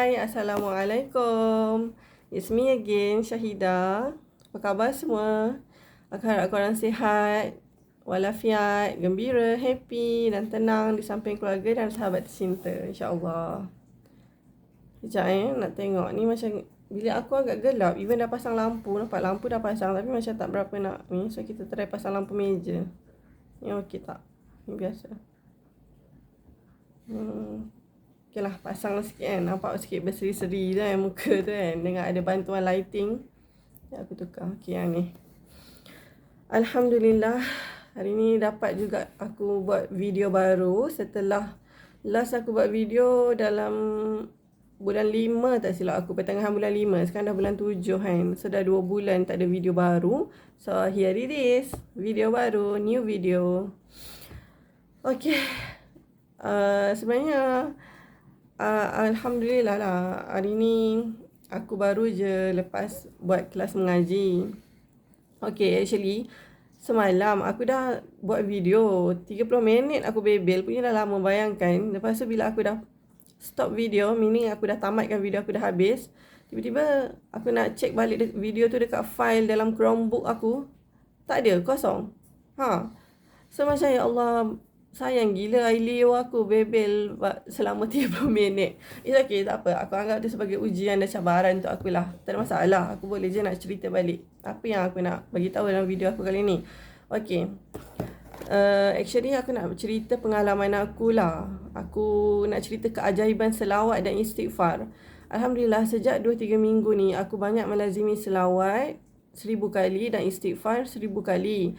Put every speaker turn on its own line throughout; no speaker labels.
Hai, Assalamualaikum. It's me again, Syahidah. Apa khabar semua? Aku harap korang sihat, walafiat, gembira, happy dan tenang di samping keluarga dan sahabat tercinta, insyaAllah. Sekejap nak tengok ni macam bilik aku agak gelap. Even dah pasang lampu, nampak lampu dah pasang tapi macam tak berapa nak ni. So kita try pasang lampu meja. Ni okey tak? Ni biasa. Okay lah, pasang sikit kan. Nampak sikit berseri-seri tu kan muka tu kan. Dengan ada bantuan lighting. Ya, aku tukar. Okay, yang ni. Alhamdulillah. Hari ni dapat juga aku buat video baru. Setelah last aku buat video dalam bulan 5 tak silap aku. Pertengahan bulan 5. Sekarang dah bulan 7 kan. So dah 2 bulan tak ada video baru. So here it is. Video baru. New video. Okay. Sebenarnya Alhamdulillah lah, hari ni aku baru je lepas buat kelas mengaji. Okay, actually semalam aku dah buat video 30 minit aku bebel, punya dah lama bayangkan. Lepas tu bila aku dah stop video, meaning aku dah tamatkan video, aku dah habis, tiba-tiba aku nak check balik video tu dekat file dalam Chromebook aku, tak ada, kosong. So macam ya Allah, sayang gila Ailio aku bebel selama 30 minit. It's okay, tak apa. Aku anggap itu sebagai ujian dan cabaran untuk aku lah. Tak ada masalah. Aku boleh je nak cerita balik apa yang aku nak bagi tahu dalam video aku kali ni. Okay. Actually aku nak cerita pengalaman aku lah. Aku nak cerita keajaiban selawat dan istighfar. Alhamdulillah sejak 2-3 minggu ni aku banyak melazimi selawat 1000 kali dan istighfar 1000 kali.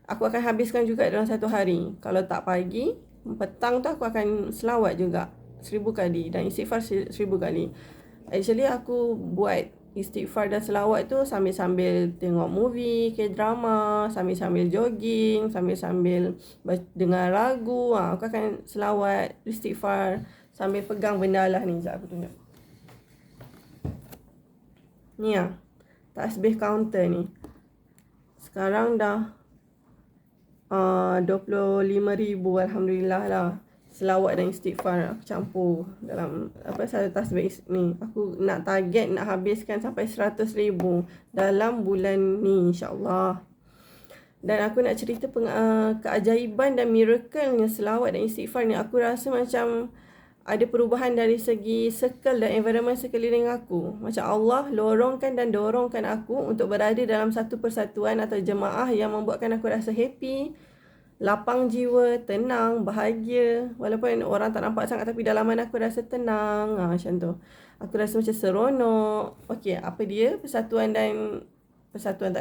Aku akan habiskan juga dalam satu hari. Kalau tak pagi, petang tu aku akan selawat juga 1000 kali dan istighfar 1000 kali. Actually aku buat istighfar dan selawat tu sambil-sambil tengok movie, K-drama, sambil-sambil jogging, sambil-sambil dengar lagu. Aku akan selawat, istighfar sambil pegang benda lah ni. Sekejap aku tunjuk. Ni lah, tasbih counter ni. Sekarang dah 25,000, Alhamdulillah lah. Selawat dan istighfar aku campur dalam satu tasbih ni. Aku nak target nak habiskan sampai 100,000 dalam bulan ni, insyaAllah. Dan aku nak cerita keajaiban dan miracle-nya selawat dan istighfar ni. Aku rasa macam ada perubahan dari segi circle dan environment sekeliling aku. Macam Allah lorongkan dan dorongkan aku untuk berada dalam satu persatuan atau jemaah yang membuatkan aku rasa happy, lapang jiwa, tenang, bahagia. Walaupun orang tak nampak sangat tapi dalaman aku rasa tenang. Macam tu. Aku rasa macam seronok. Okey, apa dia? Persatuan tak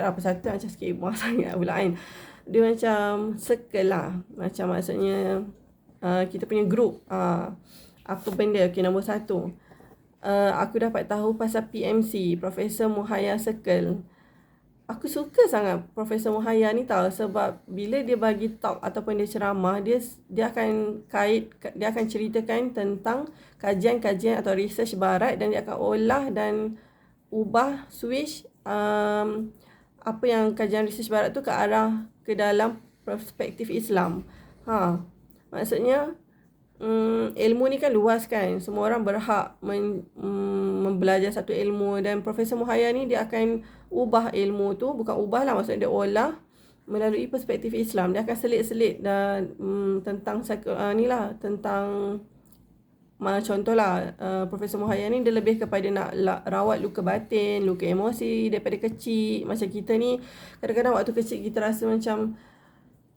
ada persatuan macam sikit muah sangat pula kan. Dia macam circle lah. Macam maksudnya kita punya group. Apa benda? Okay, nombor 1. Aku dapat tahu pasal PMC, Profesor Muhaya Circle. Aku suka sangat Profesor Muhaya ni tahu sebab bila dia bagi talk ataupun dia ceramah, dia akan ceritakan tentang kajian-kajian atau research barat dan dia akan olah dan ubah switch apa yang kajian research barat tu ke dalam perspektif Islam. Maksudnya ilmu ni kan luas kan. Semua orang berhak membelajar satu ilmu. Dan Profesor Muhaya ni dia akan ubah ilmu tu. Bukan ubah lah, maksudnya dia olah melalui perspektif Islam. Dia akan selit-selit dan tentang tentang contohlah Profesor Muhaya ni dia lebih kepada nak rawat luka batin, luka emosi daripada kecil. Macam kita ni kadang-kadang waktu kecil kita rasa macam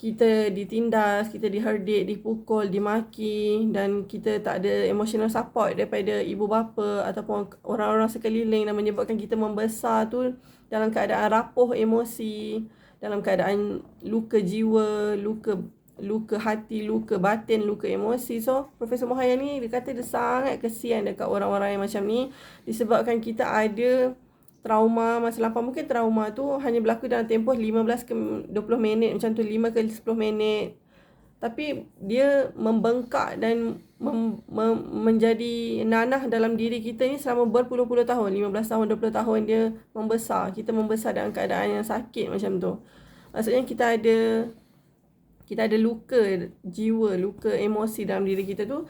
kita ditindas, kita diherdik, dipukul, dimaki dan kita tak ada emotional support daripada ibu bapa ataupun orang-orang sekeliling dan menyebabkan kita membesar tu dalam keadaan rapuh emosi, dalam keadaan luka jiwa, luka hati, luka batin, luka emosi. So, Profesor Muhaya ni dia kata dia sangat kesian dekat orang-orang yang macam ni disebabkan kita ada trauma masa lampau. Mungkin trauma tu hanya berlaku dalam tempoh 15 ke 20 minit, macam tu, 5 ke 10 minit. Tapi dia membengkak dan menjadi nanah dalam diri kita ni selama berpuluh-puluh tahun. 15 tahun, 20 tahun dia membesar. Kita membesar dalam keadaan yang sakit macam tu. Maksudnya kita kita ada luka jiwa, luka emosi dalam diri kita tu,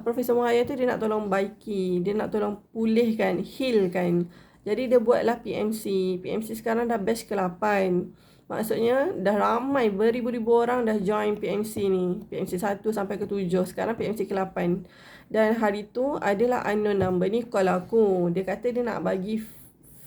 Profesor Muhaya tu dia nak tolong baiki, dia nak tolong pulihkan, healkan. Jadi dia buatlah PMC. PMC sekarang dah batch ke-8. Maksudnya dah ramai, beribu-ribu orang dah join PMC ni. PMC 1 sampai ke-7, sekarang PMC ke-8. Dan hari tu adalah unknown number ni call aku. Dia kata dia nak bagi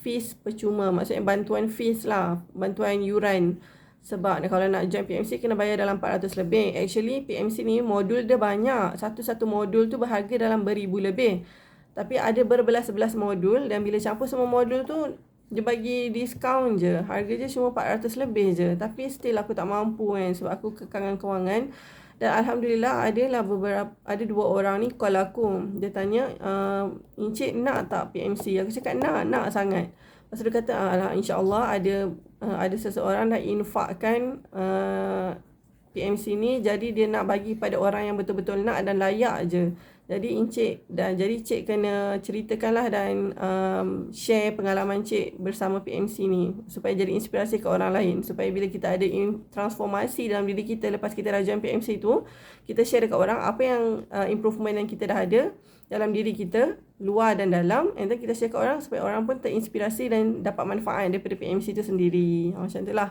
fees percuma, maksudnya bantuan fees lah, bantuan yuran. Sebab kalau nak join PMC kena bayar dalam 400 lebih. Actually PMC ni modul dia banyak. Satu-satu modul tu berharga dalam beribu lebih. Tapi ada berbelas-belas modul dan bila campur semua modul tu dia bagi diskaun je. Harga je cuma 400 lebih je. Tapi still aku tak mampu kan sebab aku kekangan kewangan. Dan Alhamdulillah ada 2 orang ni call aku. Dia tanya, Encik nak tak PMC? Aku cakap nak sangat. Lepas tu dia kata, insyaAllah ada seseorang dah infakkan PMC ni. Jadi dia nak bagi pada orang yang betul-betul nak dan layak je. Jadi Cik kena ceritakanlah dan share pengalaman Cik bersama PMC ni supaya jadi inspirasi ke orang lain. Supaya bila kita ada transformasi dalam diri kita lepas kita dah join PMC tu, kita share dekat orang apa yang improvement yang kita dah ada dalam diri kita, luar dan dalam. And then kita share ke orang supaya orang pun terinspirasi dan dapat manfaat daripada PMC tu sendiri. Macam tu lah.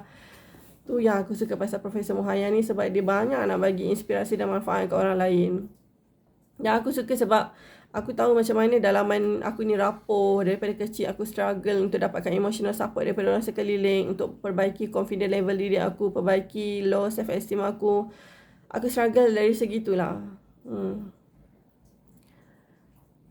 Tu yang aku suka pasal Profesor Muhaya ni, sebab dia banyak nak bagi inspirasi dan manfaat ke orang lain. Dan aku suka sebab aku tahu macam mana dalaman aku ni rapuh. Daripada kecil aku struggle untuk dapatkan emotional support daripada orang sekeliling, untuk perbaiki confidence level diri aku, perbaiki low self esteem aku. Aku struggle dari segitulah.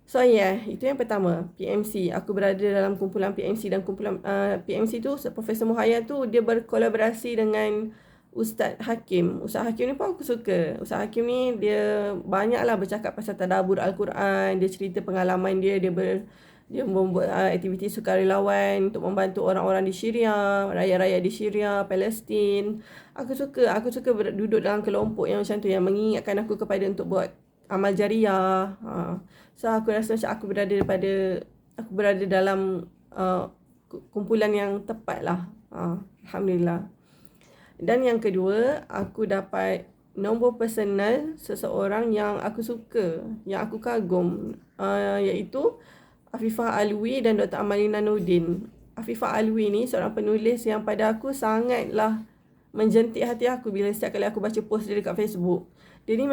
So itu yang pertama, PMC. Aku berada dalam kumpulan PMC dan kumpulan PMC tu, Profesor Muhaya tu dia berkolaborasi dengan Ustaz Hakim. Ustaz Hakim ni pun aku suka. Ustaz Hakim ni dia banyaklah bercakap pasal tadabbur Al-Quran. Dia cerita pengalaman dia. Dia membuat aktiviti sukarelawan untuk membantu orang-orang di Syria, rakyat-rakyat di Syria, Palestin. Aku suka duduk dalam kelompok yang macam tu, yang mengingatkan aku kepada untuk buat amal jariah. So aku rasa macam aku berada dalam kumpulan yang tepat lah. Alhamdulillah. Dan yang kedua, aku dapat nombor personal seseorang yang aku suka, yang aku kagum, iaitu Afifah Alwi dan Dr. Amalina Nordin. Afifah Alwi ni seorang penulis yang pada aku sangatlah menjentik hati aku bila setiap kali aku baca post dia dekat Facebook. Dia ni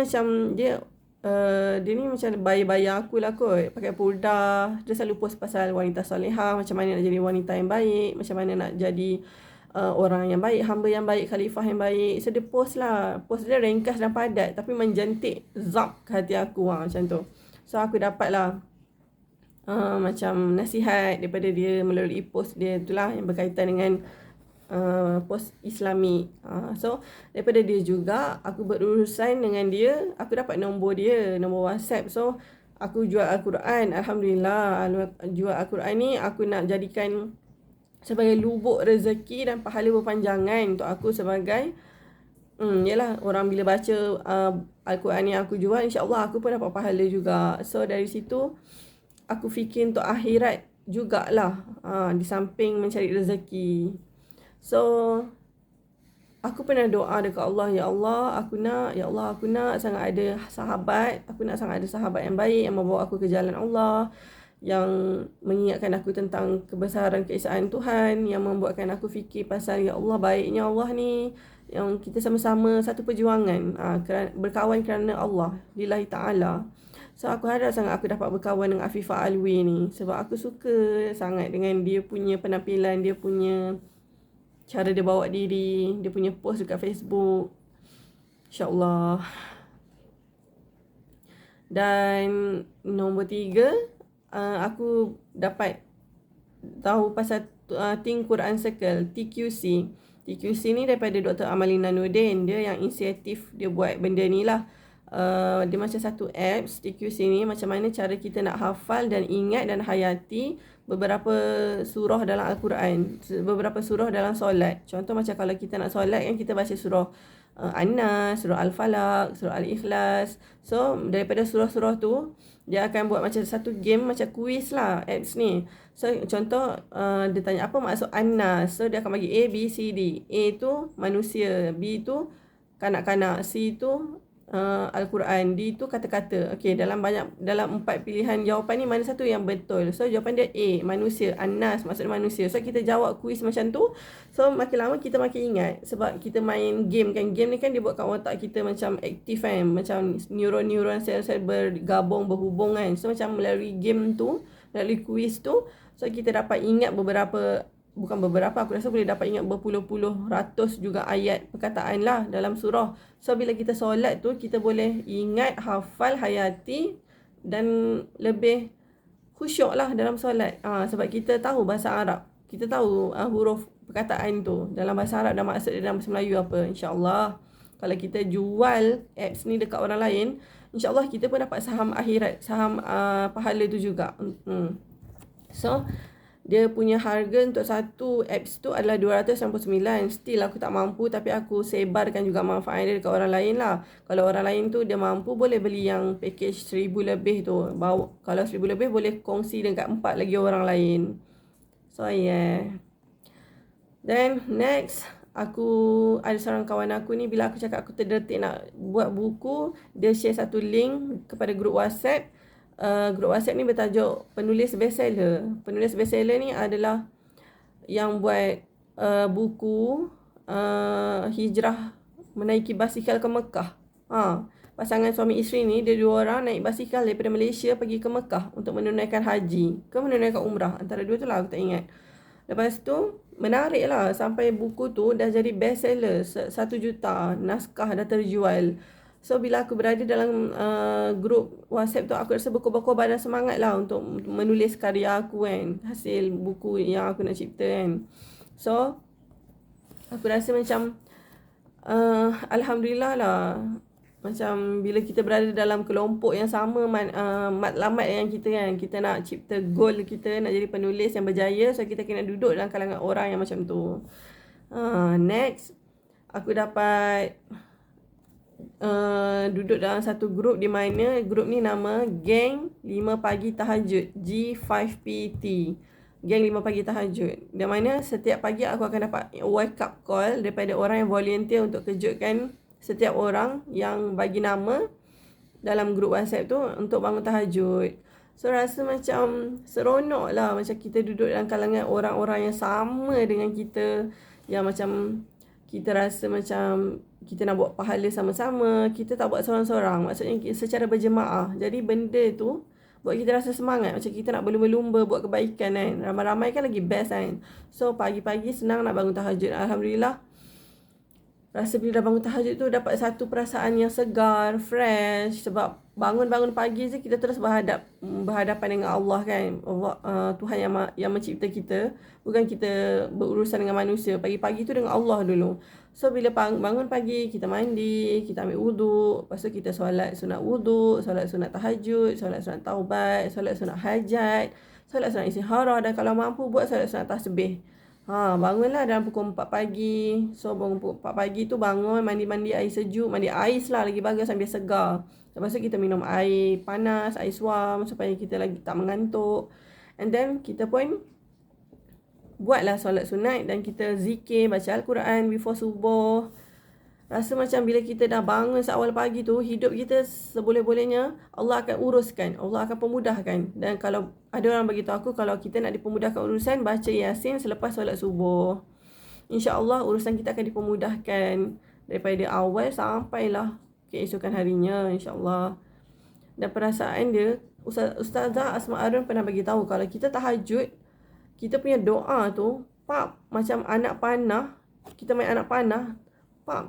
macam bayi-bayi aku lah kot. Pakai purdah. Dia selalu post pasal wanita solehah, macam mana nak jadi wanita yang baik, macam mana nak jadi orang yang baik, hamba yang baik, khalifah yang baik. So dia post lah. Post dia ringkas dan padat tapi menjentik zap ke hati aku macam tu. So aku dapat lah macam nasihat daripada dia melalui post dia itulah yang berkaitan dengan post Islami. So daripada dia juga aku berurusan dengan dia. Aku dapat nombor dia, nombor WhatsApp. So aku jual Al-Quran. Alhamdulillah, jual Al-Quran ni aku nak jadikan sebagai lubuk rezeki dan pahala berpanjangan untuk aku sebagai yalah, orang bila baca Al-Quran yang aku jual, insya-Allah aku pun dapat pahala juga. So dari situ aku fikir untuk akhirat jugalah, di samping mencari rezeki. So aku pernah doa dekat Allah, ya Allah aku nak sangat ada sahabat, yang baik yang membawa aku ke jalan Allah, yang mengingatkan aku tentang kebesaran keesaan Tuhan, yang membuatkan aku fikir pasal ya Allah, baiknya Allah ni, yang kita sama-sama satu perjuangan, berkawan kerana Allah lillahi ta'ala. So aku harap sangat aku dapat berkawan dengan Afifah Alwi ni, sebab aku suka sangat dengan dia punya penampilan, dia punya cara dia bawa diri, dia punya post dekat Facebook. InsyaAllah. Dan nombor 3, aku dapat tahu pasal Think Quran Circle, TQC. TQC ni daripada Dr. Amalina Nordin. Dia yang inisiatif dia buat benda ni lah. Dia macam satu apps TQC ni, macam mana cara kita nak hafal dan ingat dan hayati beberapa surah dalam Al-Quran, beberapa surah dalam solat. Contoh macam kalau kita nak solat kan, kita baca surah An-Nas, surah Al-Falaq, surah Al-Ikhlas. So daripada surah-surah tu dia akan buat macam satu game, macam quiz lah apps ni. So contoh dia tanya apa maksud An-Nas. So dia akan bagi A, B, C, D. A tu manusia, B tu kanak-kanak. C tu Al-Quran. D tu kata-kata. Okey, dalam 4 pilihan jawapan ni mana satu yang betul? So jawapan dia A, manusia. Anas maksudnya manusia. So kita jawab kuis macam tu. So makin lama kita makin ingat. Sebab kita main game kan. Game ni kan dia buatkan otak kita macam aktif kan. Macam neuron-neuron sel-sel bergabung, berhubung kan. So macam melalui game tu, melalui kuis tu, so kita dapat ingat aku rasa boleh dapat ingat berpuluh-puluh ratus juga ayat perkataan lah dalam surah. So bila kita solat tu, kita boleh ingat, hafal, hayati dan lebih khusyuk lah dalam solat. Sebab kita tahu bahasa Arab, kita tahu huruf perkataan tu dalam bahasa Arab dan maksud dia dalam bahasa Melayu apa. InsyaAllah kalau kita jual apps ni dekat orang lain, InsyaAllah kita pun dapat saham akhirat, saham pahala tu juga. So dia punya harga untuk satu apps tu adalah 299. Still aku tak mampu, tapi aku sebarkan juga manfaat dia dekat orang lain lah. Kalau orang lain tu dia mampu, boleh beli yang package 1000 lebih tu. Kalau 1000 lebih boleh kongsi dengan 4 lagi orang lain. So yeah. Then next, aku ada seorang kawan aku ni, bila aku cakap aku terdetik nak buat buku, dia share satu link kepada grup WhatsApp. Grup WhatsApp ni bertajuk penulis bestseller. Penulis bestseller ni adalah yang buat buku hijrah menaiki basikal ke Mekah. Pasangan suami isteri ni, dia 2 orang naik basikal daripada Malaysia pergi ke Mekah untuk menunaikan haji ke menunaikan umrah. Antara 2 tu lah, aku tak ingat. Lepas tu menarik lah, sampai buku tu dah jadi bestseller, 1 juta naskah dah terjual. So bila aku berada dalam grup WhatsApp tu, aku rasa berkobar-kobar dan semangat lah untuk menulis karya aku kan, hasil buku yang aku nak cipta kan. So aku rasa macam Alhamdulillah lah, macam bila kita berada dalam kelompok yang sama, matlamat dengan kita kan, kita nak cipta goal kita, nak jadi penulis yang berjaya. So kita kena duduk dalam kalangan orang yang macam tu. Next, aku dapat duduk dalam satu grup, di mana grup ni nama Geng 5 Pagi Tahajud, G5PT, Geng 5 Pagi Tahajud. Di mana setiap pagi aku akan dapat wake up call daripada orang yang volunteer untuk kejutkan setiap orang yang bagi nama dalam grup WhatsApp tu untuk bangun tahajud. So rasa macam seronok lah, macam kita duduk dalam kalangan orang-orang yang sama dengan kita, yang macam kita rasa macam kita nak buat pahala sama-sama. Kita tak buat seorang-seorang, maksudnya secara berjemaah. Jadi benda tu buat kita rasa semangat, macam kita nak berlumba-lumba buat kebaikan kan. Ramai-ramai kan lagi best kan. So pagi-pagi senang nak bangun tahajud. Alhamdulillah, rasa bila dah bangun tahajud tu dapat satu perasaan yang segar, fresh. Sebab bangun-bangun pagi je kita terus berhadapan dengan Allah kan. Allah, Tuhan yang mencipta kita. Bukan kita berurusan dengan manusia. Pagi-pagi tu dengan Allah dulu. So bila bangun pagi, kita mandi, kita ambil wuduk. Lepas tu kita solat sunat wuduk, solat sunat tahajud, solat sunat taubat, solat sunat hajat, solat sunat istikharah. Dan kalau mampu buat solat sunat tasbih. Bangunlah dalam pukul 4 pagi. So bangun pukul 4 pagi tu bangun, mandi air sejuk, mandi ais lah lagi bagus sambil segar. Lepas tu kita minum air panas, air suam supaya kita lagi tak mengantuk. And then kita pun buatlah solat sunat dan kita zikir, baca Al-Quran before subuh. Rasa macam bila kita dah bangun seawal pagi tu, hidup kita seboleh-bolehnya Allah akan uruskan, Allah akan pemudahkan. Dan kalau ada orang beritahu aku, kalau kita nak dipermudahkan urusan, baca Yasin selepas solat subuh, InsyaAllah urusan kita akan dipermudahkan daripada awal sampailah keesokan harinya, InsyaAllah. Dan perasaan dia, Ustazah Asma Arun pernah bagi tahu, kalau kita tahajud, kita punya doa tu macam anak panah. Kita main anak panah,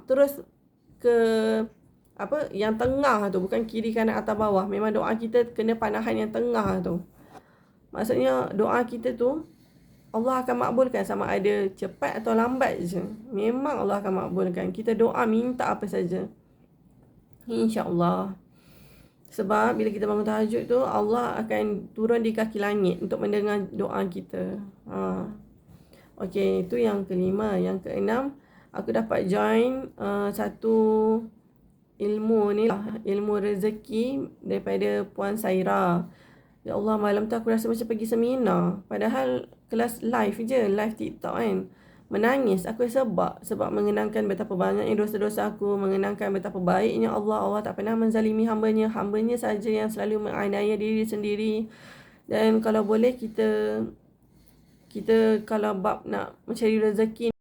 terus ke yang tengah tu, bukan kiri kanan atas bawah. Memang doa kita kena panahan yang tengah tu. Maksudnya doa kita tu Allah akan makbulkan, sama ada cepat atau lambat je. Memang Allah akan makbulkan. Kita doa minta apa saja, InsyaAllah. Sebab bila kita bangun tahajud tu, Allah akan turun di kaki langit untuk mendengar doa kita. Okey, itu yang kelima. Yang keenam, aku dapat join satu ilmu ni lah, ilmu rezeki daripada Puan Saira. Ya Allah, malam tu aku rasa macam pergi seminar. Padahal kelas live je, live TikTok kan. menangis. Aku sebab mengenangkan betapa banyaknya dosa-dosa aku, mengenangkan betapa baiknya Allah. Allah tak pernah menzalimi hambanya. Hambanya saja yang selalu menganiaya diri sendiri. Dan kalau boleh kita kalau bab nak mencari rezeki